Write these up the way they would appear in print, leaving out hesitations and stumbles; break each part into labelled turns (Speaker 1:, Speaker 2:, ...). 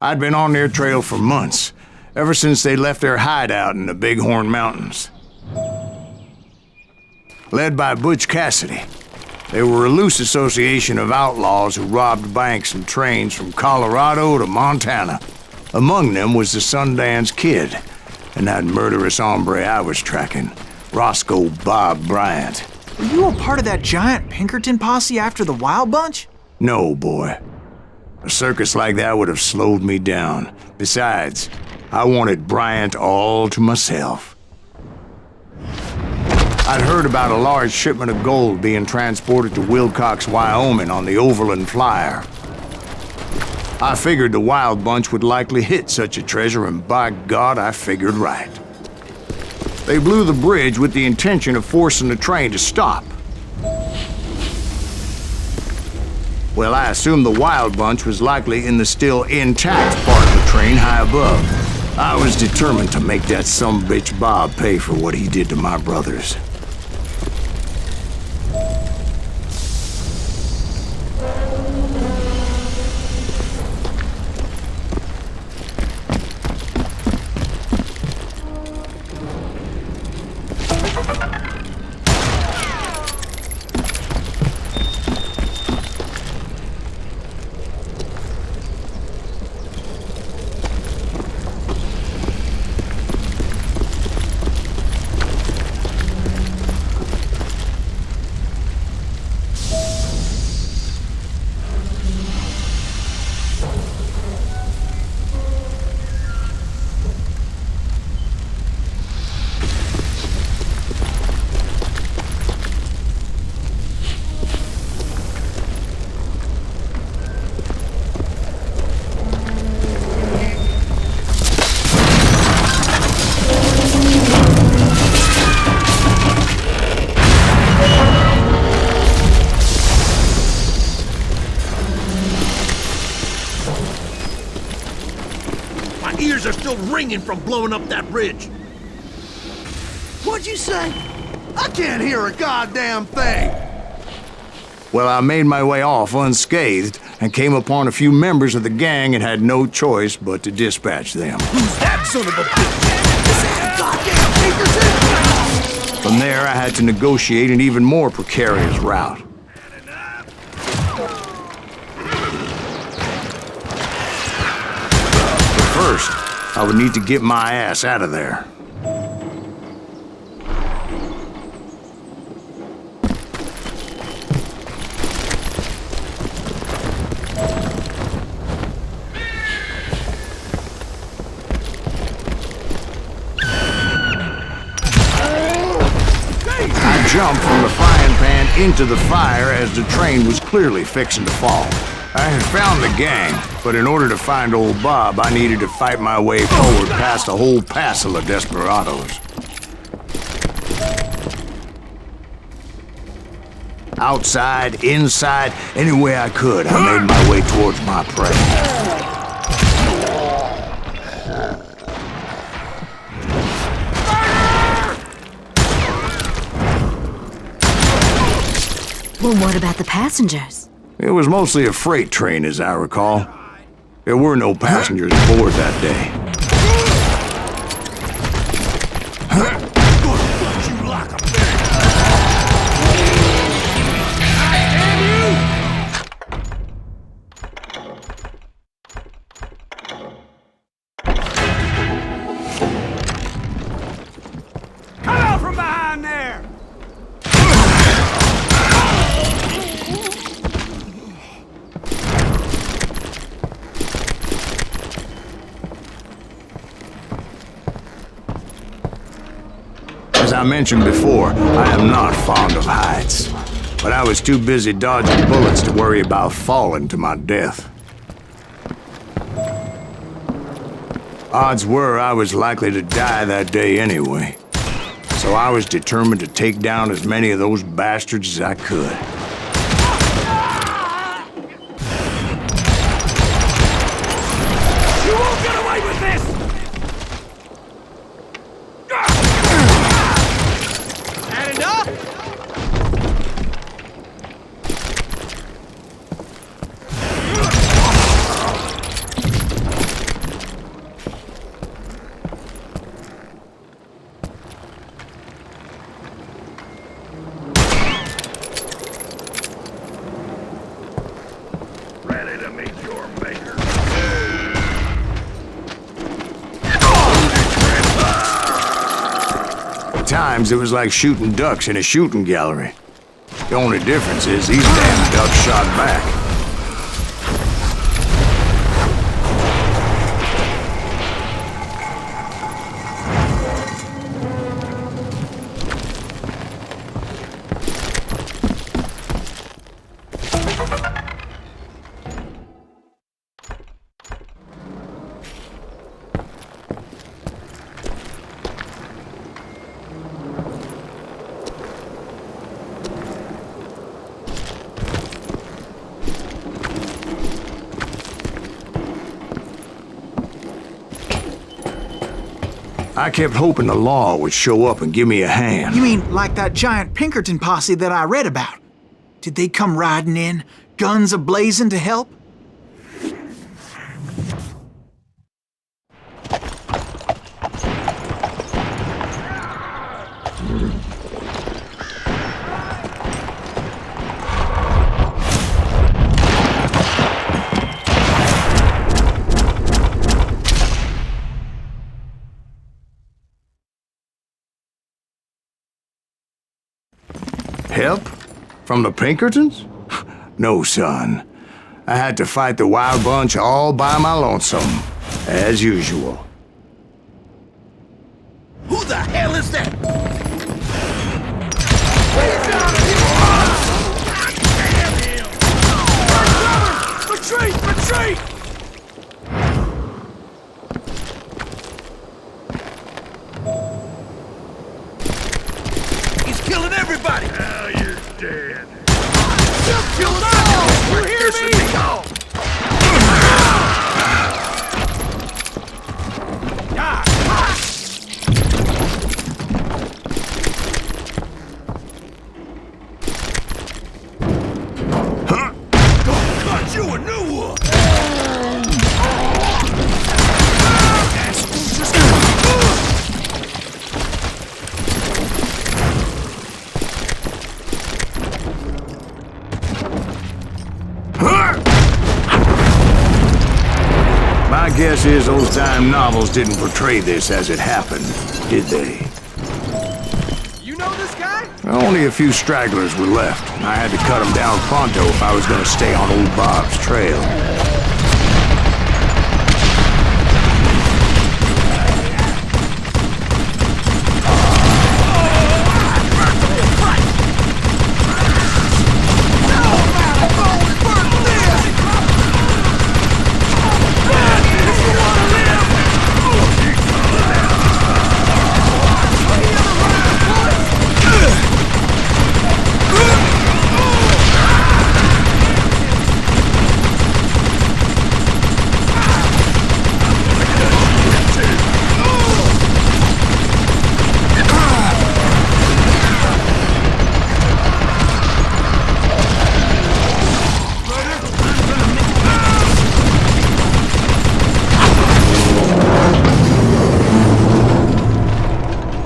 Speaker 1: I'd been on their trail for months, ever since they left their hideout in the Bighorn Mountains. Led by Butch Cassidy, they were a loose association of outlaws who robbed banks and trains from Colorado to Montana. Among them was the Sundance Kid, and that murderous hombre I was tracking, Roscoe Bob Bryant.
Speaker 2: Were you a part of that giant Pinkerton posse after the Wild Bunch?
Speaker 1: No, boy. A circus like that would have slowed me down. Besides, I wanted Bryant all to myself. I'd heard about a large shipment of gold being transported to Wilcox, Wyoming on the Overland Flyer. I figured the Wild Bunch would likely hit such a treasure, and by God, I figured right. They blew the bridge with the intention of forcing the train to stop. Well, I assumed the Wild Bunch was likely in the still intact part of the train high above. I was determined to make that sumbitch Bob pay for what he did to my brothers.
Speaker 3: Ears are still ringing from blowing up that bridge.
Speaker 4: What'd you say? I can't hear a goddamn thing.
Speaker 1: Well, I made my way off unscathed and came upon a few members of the gang and had no choice but to dispatch them.
Speaker 3: Who's that son of a bitch?
Speaker 4: Goddamn Pinkerton!
Speaker 1: From there, I had to negotiate an even more precarious route. First, I would need to get my ass out of there. I jumped from the frying pan into the fire as the train was clearly fixing to fall. I had found the gang, but in order to find old Bob, I needed to fight my way forward past a whole passel of desperados. Outside, inside, any way I could, I made my way towards my prey.
Speaker 5: Well, what about the passengers?
Speaker 1: It was mostly a freight train, as I recall. There were no passengers aboard that day.
Speaker 4: Come out from behind there!
Speaker 1: As I mentioned before, I am not fond of heights, but I was too busy dodging bullets to worry about falling to my death. Odds were I was likely to die that day anyway, so I was determined to take down as many of those bastards as I could.
Speaker 4: You won't get away with this! Had enough?
Speaker 3: to meet your maker.
Speaker 1: At times, it was like shooting ducks in a shooting gallery. The only difference is these damn ducks shot back. I kept hoping the law would show up and give me a hand.
Speaker 2: You mean like that giant Pinkerton posse that I read about? Did they come riding in, guns a-blazing to help?
Speaker 1: Help? From the Pinkertons? No, son. I had to fight the Wild Bunch all by my lonesome, as usual.
Speaker 3: Who the hell is that? Retreat! Retreat! He's killing everybody! Now you're dead. You hear me? Cut you a new one!
Speaker 1: My guess is those dime novels didn't portray this as it happened, did they?
Speaker 2: You know this guy?
Speaker 1: Only a few stragglers were left. I had to cut them down pronto if I was gonna stay on old Bob's trail.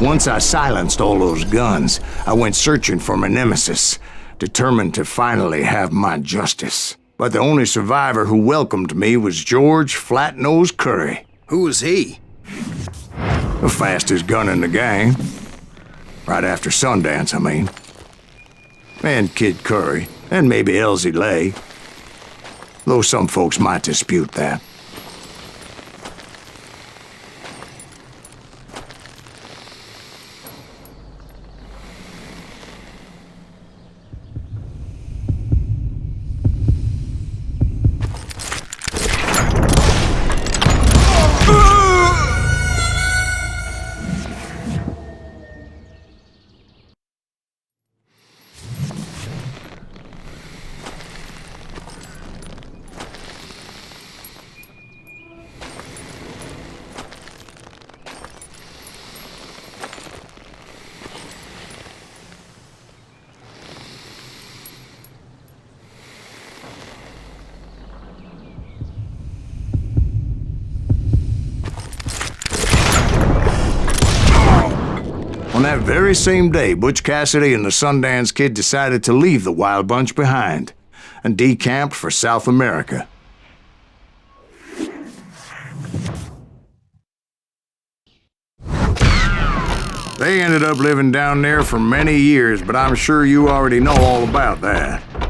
Speaker 1: Once I silenced all those guns, I went searching for my nemesis, determined to finally have my justice. But the only survivor who welcomed me was George Flat-Nosed Curry.
Speaker 3: Who was he?
Speaker 1: The fastest gun in the gang. Right after Sundance, I mean. And Kid Curry, and maybe Elsie Lay. Though some folks might dispute that. On that very same day, Butch Cassidy and the Sundance Kid decided to leave the Wild Bunch behind and decamped for South America. They ended up living down there for many years, but I'm sure you already know all about that.